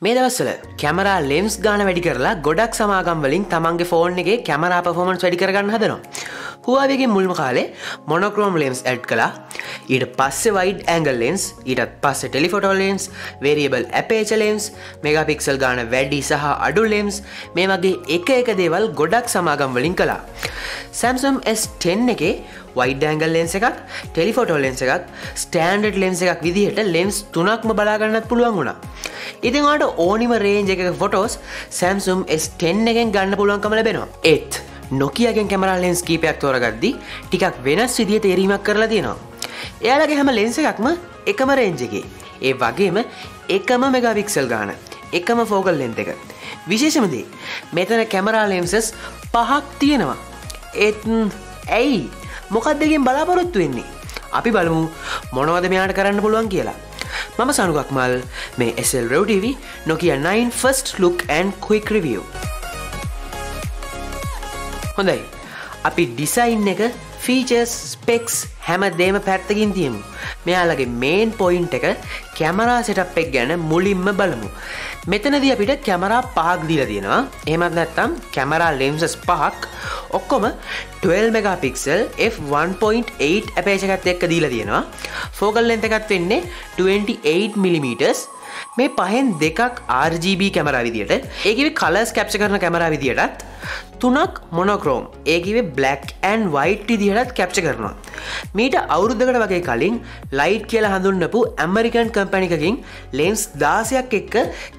මේ දවස්වල camera lens ගාන වැඩි කරලා ගොඩක් සමාගම් වලින් තමන්ගේ ෆෝන් එකේ කැමරා පර්ෆෝමන්ස් වැඩි කරගන්න හදනවා. Huawei මුල්ම කාලේ මොනොක්‍රෝම් ලෙන්ස් ඇඩ් කළා. ඊට පස්සේ වයිඩ් ඇන්ගල් ලෙන්ස්, ඊටත් පස්සේ telephoto lens, variable aperture lens, megapixel ගාන වැඩි සහ අඩු ලෙන්ස් මේ වගේ එක දේවල් ගොඩක් සමාගම් වලින් කළා. Samsung S10 එකේ වයිඩ් ඇන්ගල් ලෙන්ස් එකක්, ටෙලිෆොටෝ ලෙන්ස් එකක්, ස්ටෑන්ඩඩ් ලෙන්ස් එකක් විදිහට ලෙන්ස් 3ක්ම බලා ගන්නත් පුළුවන් වුණා. ඉතින් ඔයාලට ඕනිම රේන්ජ් එකක ෆොටෝස් Samsung S10 එකෙන් ගන්න පුළුවන්කම ලැබෙනවා. ඒත් Nokia ගෙන් කැමරා ලෙන්ස් කීපයක් තෝරගද්දී ටිකක් වෙනස් විදිහට එරීමක් කරලා තියෙනවා. එයාලගේ හැම ලෙන්ස් එකක්ම එකම රේන්ජ් එකේ. ඒ වගේම එකම මෙගාපික්සල් ගාන, එකම ෆෝකල් ලෙන්ත් එක. විශේෂම දේ මෙතන කැමරා ලෙන්සස් 5ක් තියෙනවා. ඒත් ඇයි මොකක්ද එකෙන් බලාපොරොත්තු වෙන්නේ? අපි බලමු මොනවද මෙයාට කරන්න පුළුවන් කියලා. මම සනුගක් මල් මේ Slrevtv Nokia 9 first look and quick review. හොඳයි. අපි ඩිසයින් එක, ෆීචර්ස්, ස්පෙක්ස් හැම දෙම පැත්තකින් තියමු. මෙයාලගේ මේන් පොයින්ට් එක කැමරා සෙටප් එක ගැන මුලින්ම බලමු. මෙතනදී අපිට කැමරා 5ක් දීලා තියෙනවා. එහෙමත් නැත්නම් කැමරා ලෙන්සස් 5ක් ඔක්කොම 12 මෙගාපික්සල් f1.8 අපේචර් එකත් එක්ක දීලා තියෙනවා. ෆෝකල් ලෙන්ත් එකත් වෙන්නේ 28 mm. මේ පහෙන් දෙකක් RGB කැමරා විදියට, ඒකෙවි කලර්ස් කැප්චර් කරන කැමරා විදියටත්, තුනක් මොනොක්‍රෝම්, ඒකෙවි black and white විදියටත් කැප්චර් කරනවා. මීට අවුරුද්දකට වගේ කලින් ලයිට් කියලා හඳුන්වපු ඇමරිකන් කම්පැනි එකකින් ලෙන්ස් 16ක් එක්ක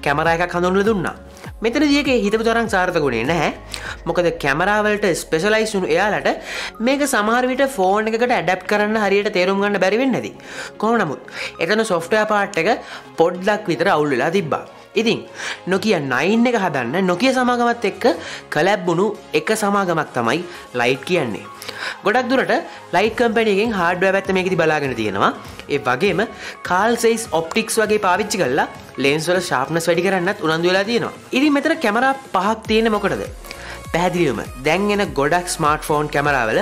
කැමරා එකක් හඳුන්වලා දුන්නා. මෙතනදී ඒකේ හිතපු තරම් සාර්ථකුනේ නැහැ. මොකද කැමරා වලට ස්පෙෂලායිස් වුණු එයාලට මේක සමහර විට ෆෝන් එකකට ඇඩැප්ට් කරන්න හරියට තේරුම් ගන්න බැරි වෙන්නේ නැති. කොහොම නමුත් එතන සොෆ්ට්වෙයාර් පාර්ට් එක පොඩ්ඩක් විතර අවුල් වෙලා තිබ්බා. ඉතින් Nokia 9 එක හදන්න Nokia සමාගමත් එක්ක කලැබ් වුණු එක සමාගමක් තමයි ලයිට් කියන්නේ. ගොඩක් දුරට ලයිට් කම්පැනි එකෙන් හાર્ඩ්වෙයාර් පැත්ත මේකෙදි බලාගෙන තියෙනවා. ඒ වගේම කාල් සයිස් ඔප්ටික්ස් වගේ පාවිච්චි කරලා ලෙන්ස් වල ෂාර්ප්නස් වැඩි කරන්නත් උනන්දු වෙලා තියෙනවා. ඉතින් මෙතන කැමරා 5ක් තියෙන්නේ මොකටද? පැහැදිලිවම දැන් එන ගොඩක් ස්මාර්ට්ෆෝන් කැමරාවල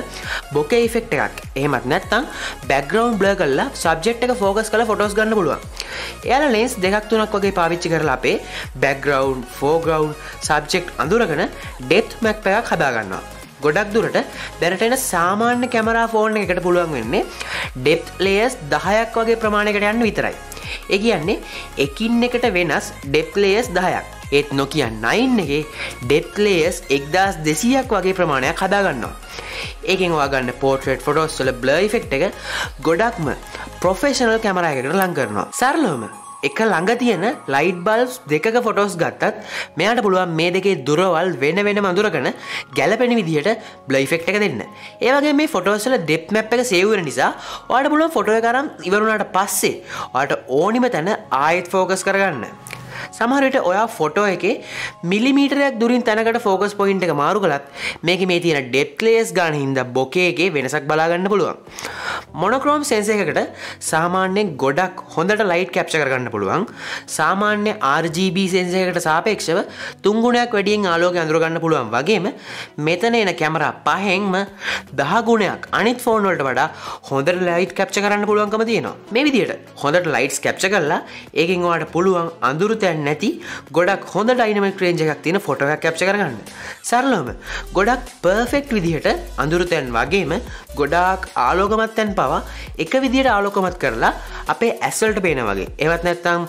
බොකේ ඉෆෙක්ට් එකක්, එහෙමත් නැත්නම් බෑග්ග්‍රවුන්ඩ් බ්ලර් කරලා සබ්ජෙක්ට් එක ફોකස් කරලා ෆොටෝස් ගන්න පුළුවන්. එයාලා ලෙන්ස් දෙකක් තුනක් වගේ පාවිච්චි කරලා අපේ බෑග්ග්‍රවුන්ඩ්, ෆෝග්‍රවුන්ඩ්, සබ්ජෙක්ට් අඳුරගෙන ඩෙප්ත් මැප් එකක් හදා ගන්නවා. ගොඩක් දුරට දැනට එන සාමාන්‍ය කැමරා ෆෝන් එකකට පුළුවන් වෙන්නේ ඩෙප්ත් ලේයර්ස් 10ක් වගේ ප්‍රමාණයකට යන්න විතරයි. ඒ කියන්නේ එකින් එකට වෙනස් ඩෙප්ත් ලේයර්ස් 10ක්. ඒත් Nokia 9 එකේ ඩෙප්ත් ලේයර්ස් 1200ක් වගේ ප්‍රමාණයක් හදා ගන්නවා. ඒකෙන් ඔයා ගන්න පෝර්ට්‍රේට් ෆොටෝස් වල බ්ලර් ඉෆෙක්ට් එක ගොඩක්ම ප්‍රොෆෙෂනල් කැමරා එකකට ලං කරනවා. සරලවම එක ළඟ තියෙන ලයිට් බල්බ්ස් දෙකක ෆොටෝස් ගත්තත් මෙයාට පුළුවන් මේ දෙකේ දුරවල් වෙන වෙනම අඳුරගෙන ගැලපෙන විදිහට බ්ලර් ඉෆෙක්ට් එක දෙන්න. ඒ වගේම මේ ෆොටෝස් වල ඩෙප්ත් මැප් එක සේව් වෙන නිසා ඔයාලට පුළුවන් ෆොටෝ එක අරන් ඉවර වුණාට පස්සේ ඔයාලට ඕනිම තැන ආයෙත් ફોකස් කරගන්න. සමහර විට ඔයා ෆොටෝ එකේ මිලිමීටරයක් දුරින් තැනකට ෆෝකස් පොයින්ට් එක මාරු කළත් මේකේ මේ තියෙන ඩෙප්ත් ලේයර්ස් ගන්න හින්දා බොකේ එකේ වෙනසක් බලා ගන්න පුළුවන්. මොනොක්‍රෝම් සෙන්සර් එකකට සාමාන්‍යයෙන් ගොඩක් හොඳට ලයිට් කැප්චර් කරගන්න පුළුවන්. සාමාන්‍ය RGB සෙන්සර් එකකට සාපේක්ෂව 3 ගුණයක් වැඩියෙන් ආලෝකය අඳුර ගන්න පුළුවන්. වගේම මෙතන එන කැමරා පහෙන්ම 10 ගුණයක් අනිත් ෆෝන් වලට වඩා හොඳට ලයිට් කැප්චර් කරන්න පුළුවන්කම තියෙනවා. මේ විදිහට හොඳට ලයිට්ස් කැප්චර් කරලා ඒකෙන් ඔයාලට පුළුවන් අඳුරු නැති ගොඩක් හොඳ ඩයිනමික් රේන්ජ් එකක් තියෙන ෆොටෝ එකක් කැප්චර් කරගන්න. සරලවම ගොඩක් පර්ෆෙක්ට් විදිහට අඳුරු තැන් වගේම ගොඩාක් ආලෝකමත් තැන් පවා එක විදිහට ආලෝකමත් කරලා අපේ ඇස් වලට පේනා වගේ. එහෙමත් නැත්නම්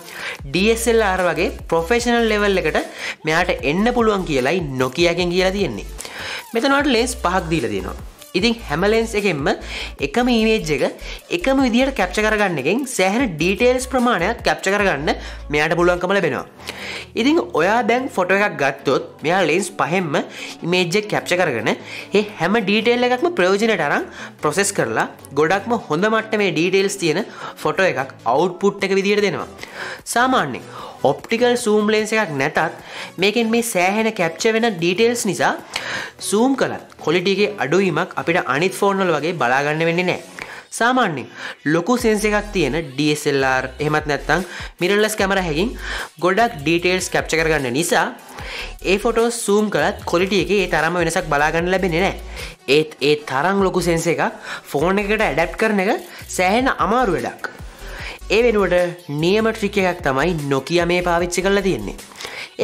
DSLR වගේ ප්‍රොෆෙෂනල් ලෙවල් එකට මෙයාට එන්න පුළුවන් කියලායි Nokia එකෙන් කියලා තියෙන්නේ. මෙතන වලට ලෙන්ස් 5ක් දීලා තියෙනවා. ඉතින් හැම ලෙන්ස් එකෙන්ම එකම ඉමේජ් එක එකම විදිහට කැප්චර් කරගන්න එකෙන් සෑහෙන ඩීටේල්ස් ප්‍රමාණයක් කැප්චර් කරගන්න මෙයාට පුළුවන්කම ලැබෙනවා. ඉතින් ඔයා දැන් ෆොටෝ එකක් ගත්තොත් මෙයා ලෙන්ස් පහෙන්ම ඉමේජ් එක කැප්චර් කරගෙන ඒ හැම ඩීටේල් එකක්ම ප්‍රයෝජනයට අරන් ප්‍රොසෙස් කරලා ගොඩක්ම හොඳ මට්ටමේ ඩීටේල්ස් තියෙන ෆොටෝ එකක් අවුට්පුට් එක විදිහට දෙනවා. සාමාන්‍යයෙන් ඔප්ටිකල් සූම් ලෙන්ස් එකක් නැතත් මේකෙන් මේ සෑහෙන කැප්චර් වෙන ඩීටේල්ස් නිසා සූම් කළත් ක්වොලිටි එකේ අඩුවීමක් අපිට අනිත් ෆෝන් වල වගේ බලා ගන්න වෙන්නේ නැහැ. සාමාන්‍යයෙන් ලොකු සෙන්ස් එකක් තියෙන DSLR එහෙමත් නැත්නම් මිරර්ලස් කැමරා එකකින් ගොඩක් ඩීටේල්ස් කැප්චර් කරගන්න නිසා ඒ ෆොටෝස් zoom කරත් quality එකේ ඒ තරම්ම වෙනසක් බලා ගන්න ලැබෙන්නේ නැහැ. ඒ තරම් ලොකු සෙන්ස් එකක් ෆෝන් එකකට ඇඩැප්ට් කරන එක සෑහෙන අමාරු වැඩක්. ඒ වෙනුවට නියම ට්‍රික් එකක් තමයි Nokia මේ පාවිච්චි කරලා තියෙන්නේ.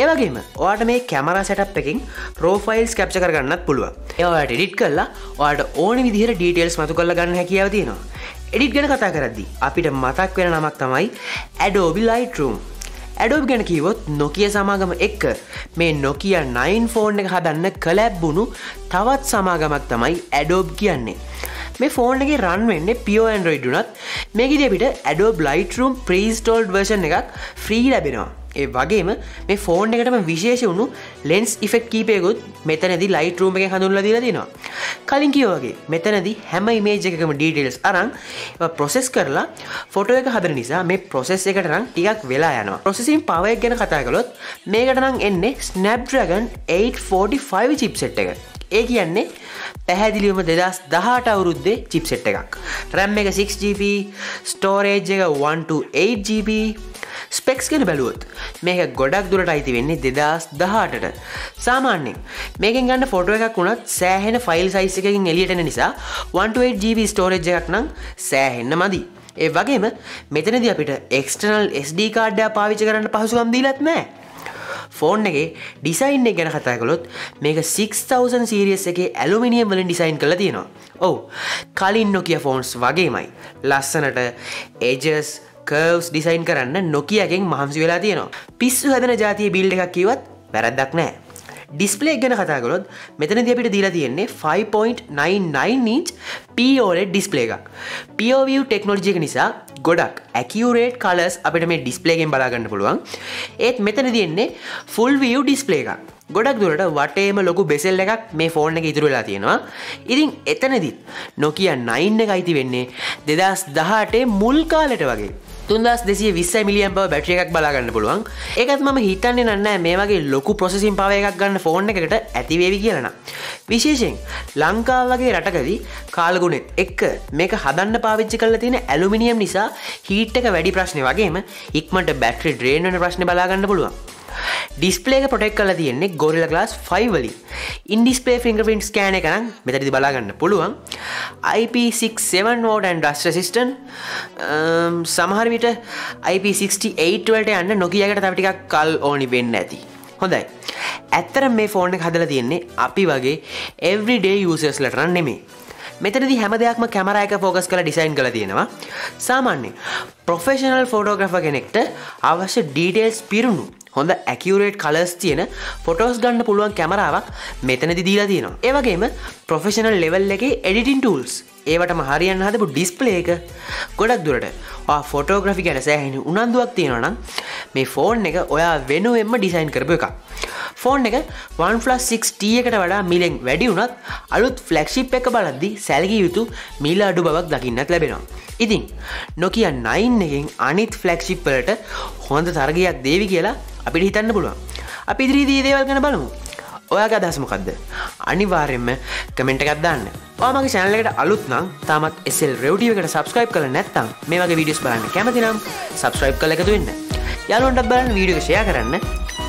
ඒ වගේම ඔයාලට මේ කැමරා සෙටප් එකකින් රෝ ෆයිල්ස් කැප්චර් කරගන්නත් පුළුවන්. ඒ ඔයාලට එඩිට් කරලා ඔයාලට ඕන විදිහට ඩීටේල්ස් මතු කරලා ගන්න හැකියාව තියෙනවා. එඩිට් ගැන කතා කරද්දී අපිට මතක් වෙන නමක් තමයි Adobe Lightroom. Adobe ගැන කිව්වොත් Nokia සමාගම එක්ක මේ Nokia 9 ෆෝන් එක හදන්න කලැබ් වුණු තවත් සමාගමක් තමයි Adobe කියන්නේ. මේ ෆෝන් එකේ රන් වෙන්නේ pure Android උනත් මේකෙදී අපිට Adobe Lightroom pre-installed version එකක් free ලැබෙනවා. ඒ වගේම මේ ෆෝන් එකටම විශේෂ වුණු lens effect කීපයකුත් මෙතනදී Lightroom එකෙන් හඳුන්වලා දීලා තියෙනවා. කලින් කිව්වා වගේ මෙතනදී හැම image එකකම details අරන් ඒවා process කරලා photo එක හදන නිසා මේ process එකට නම් ටිකක් වෙලා යනවා. processing power එක ගැන කතා කළොත් මේකට නම් එන්නේ Snapdragon 845 chipset එක. ඒ කියන්නේ පැහැදිලිවම 2018 අවුරුද්දේ chipset එකක්. RAM එක 6GB, storage එක 128GB. ස්පෙක්ස් ගැන බැලුවොත් මේක ගොඩක් දුරට අයිති වෙන්නේ 2018ට. සාමාන්‍යයෙන් මේකෙන් ගන්න ෆොටෝ එකක් වුණත් සෑහෙන ෆයිල් සයිස් එකකින් එළියට එන නිසා 128GB ස්ටෝරේජ් එකක් නම් සෑහෙන්න මදි. ඒ වගේම මෙතනදී අපිට එක්ස්ටර්නල් SD කාඩ් එකක් පාවිච්චි කරන්න පහසුකම් දීලත් නැහැ. ෆෝන් එකේ ඩිසයින් එක ගැන කතා කළොත් මේක 6000 සීරීස් එකේ ඇලුමිනියම් වලින් ඩිසයින් කරලා තියෙනවා. ඔව් කලින් Nokia ෆෝන්ස් වගේමයි. ලස්සනට edges curves ඩිසයින් කරන්න Nokia එකෙන් මහන්සි වෙලා තියෙනවා. පිස්සු හැදෙන જાතියේ බිල්ඩ් එකක් කිව්වත් වැරද්දක් නැහැ. ඩිස්ප්ලේ ගැන කතා කළොත් මෙතනදී අපිට දීලා තියෙන්නේ 5.99 inch POLED ඩිස්ප්ලේ එකක්. PureView ටෙක්නොලොජි එක නිසා ගොඩක් accurate colors අපිට මේ ඩිස්ප්ලේ එකෙන් බලා ගන්න පුළුවන්. ඒත් මෙතනදී එන්නේ full view ඩිස්ප්ලේ එකක්. ගොඩක් දුරට වටේම ලොකු බෙසෙල් එකක් මේ ෆෝන් එකේ ඉතුරු වෙලා තියෙනවා. ඉතින් එතනදී Nokia 9 එක අයිති වෙන්නේ 2018 මුල් කාලෙට වගේ. 3220 mAh බැටරි එකක් බලා ගන්න පුළුවන්. ඒකත් මම හිතන්නේ නැහැ මේ වගේ ලොකු processing power එකක් ගන්න ෆෝන් එකකට ඇති වේවි කියලා නම්. විශේෂයෙන් ලංකාව වගේ රටකදී කාලගුණෙත් එක්ක මේක හදන්න පාවිච්චි කරලා තියෙන ඇලුමිනියම් නිසා හීට් එක වැඩි ප්‍රශ්නේ වගේම ඉක්මනට බැටරි ඩ්‍රේන් වෙන ප්‍රශ්නේ බලා ගන්න පුළුවන්. ඩිස්ප්ලේ එක ප්‍රොටෙක්ට් කරලා තියෙන්නේ Gorilla Glass 5 වලින්. in display fingerprint scan එක නම් මෙතනදී බලා ගන්න පුළුවන්. IP67 mode and rust resistant. සමහර විට IP68 වලට යන්න Nokia එකට තව ටිකක් කල් ඕනි වෙන්න ඇති. හොඳයි. ඇත්තටම මේ ෆෝන් එක හදලා තියෙන්නේ අපි වගේ everyday users ලට නම් නෙමෙයි. මෙතනදී හැම දෙයක්ම කැමරා එක ફોකස් කරලා ඩිසයින් කරලා තියෙනවා. සාමාන්‍යයෙන් ප්‍රොෆෙෂනල් ෆොටෝග්‍රැෆර් කෙනෙක්ට අවශ්‍ය ඩීටේල්ස් පිරුණු හොඳ accurate colors තියෙන photos ගන්න පුළුවන් කැමරාවක් මෙතනදී දීලා තියෙනවා. ඒ වගේම professional level එකේ editing tools ඒවටම හරියන්න හදපු display එක ගොඩක් දුරට ඔයා photography ගැන සෑහෙන උනන්දුවක් තියෙනවා නම් මේ ෆෝන් එක ඔයා වෙනුවෙන්ම ඩිසයින් කරපු එකක්. ෆෝන් එක OnePlus 6T එකට වඩා මිලෙන් වැඩි වුණත් අලුත් ෆ්ලැග්ෂිප් එක බලද්දී සැලකිය යුතු මිල අඩු බවක් දකින්නත් ලැබෙනවා. ඉතින් Nokia 9 එකෙන් අනිත් ෆ්ලැග්ෂිප් වලට හොඳ තරගයක් දේවි කියලා අපිට හිතන්න පුළුවන්. අපි ඉදිරියේදී දේවල් ගැන බලමු. ඔයාගේ අදහස මොකද්ද? අනිවාර්යයෙන්ම කමෙන්ට් එකක් දාන්න. ඔයා මගේ channel එකට අලුත් නම් තාමත් Slrevtv එකට subscribe කරලා නැත්නම් මේ වගේ videos බලන්න කැමති නම් subscribe කරලා එකතු වෙන්න. යාළුවන්ටත් බලන්න වීඩියෝ එක share කරන්න.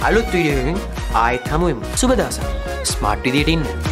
අලුත් වීඩියෝ එකකින් ආයෙත් හමු වෙමු. සුබ දවසක්. ස්මාර්ට් විදියට ඉන්න.